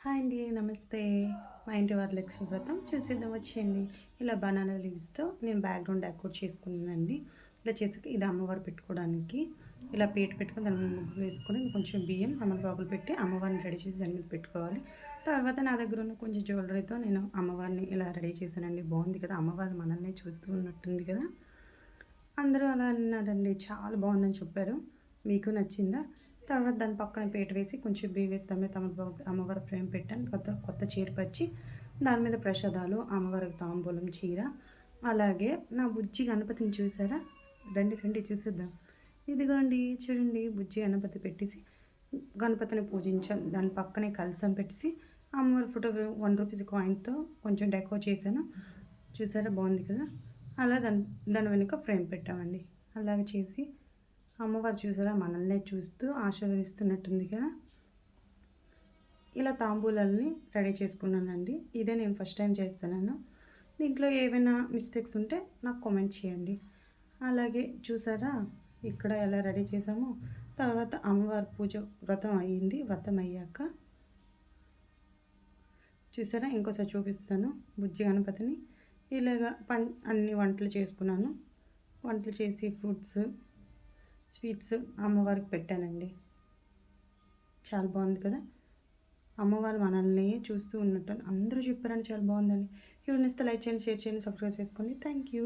Hi అండి. నమస్తే. మా ఇంటి వరలక్ష్మి వ్రతం చేసేద్దాం వచ్చేయండి. ఇలా బనానా లీవ్స్‌తో నేను బ్యాక్‌గ్రౌండ్ డెకరేట్ చేసుకున్నానండి. ఇలా చేసాక ఇది అమ్మవారు పెట్టుకోవడానికి. ఇలా పీట పెట్టుకొని దాని మీద ముగ్గు వేసుకొని కొంచెం బియ్యం, తమలపాకులు పెట్టి అమ్మవారిని రెడీ చేసి దాని మీద పెట్టుకోవాలి. తర్వాత నా దగ్గర ఉన్న కొంచెం జ్యువెలరీతో నేను అమ్మవారిని ఇలా రెడీ చేశానండి. బాగుంది కదా! అమ్మవారు మనల్ని చూస్తూ ఉన్నట్టుంది కదా! అందరూ అలా అన్నారండి. చాలా బాగుందని చెప్పారు. మీకు నచ్చిందా? తర్వాత దాని పక్కన పీట వేసి కొంచెం బియ్యం వేసి దాని మీద తమలపాకు అమ్మవారి ఫ్రేమ్ పెట్టాను. కొత్త కొత్త చీర పరిచి దాని మీద ప్రసాదాలు, అమ్మవారికి తాంబూలం, చీర. అలాగే నా బుజ్జి గణపతిని చూసారా? రండి రండి చూసేద్దాం. ఇదిగోండి చూడండి బుజ్జి గణపతి పెట్టేసి గణపతిని పూజించాను. దాని పక్కనే కలశం పెట్టేసి అమ్మవారి ఫోటో ₹1 కాయిన్‌తో కొంచెం డెకరేట్ చేశాను. చూసారా బాగుంది కదా! అలా దాని వెనుక ఫ్రేమ్ పెట్టామండి. అలాగే చేసి అమ్మవారు చూసారా మనల్నే చూస్తూ ఆశీర్వదిస్తున్నట్టుంది కదా! ఇలా తాంబూలాల్ని రెడీ చేసుకున్నానండి. ఇదే నేను ఫస్ట్ టైం చేస్తున్నాను. దీంట్లో ఏవైనా మిస్టేక్స్ ఉంటే నాకు కామెంట్ చేయండి. అలాగే చూసారా ఇక్కడ ఎలా రెడీ చేసామో తర్వాత అమ్మవారి పూజ వ్రతం అయ్యింది. వ్రతం అయ్యాక చూసారా ఇంకోసారి చూపిస్తాను బుజ్జి గణపతిని. ఇలాగా అన్ని వంటలు చేసుకున్నాను. వంటలు చేసి ఫ్రూట్స్, స్వీట్స్ అమ్మవారికి పెట్టానండి. చాలా బాగుంది కదా! అమ్మవారు మనల్ని చూస్తూ ఉన్నట్టు అందరూ చెప్పారని చాలా బాగుందండి. వీడియో నచ్చితే లైక్ చేయండి, షేర్ చేయండి, సబ్స్క్రైబ్ చేసుకోండి. Thank you.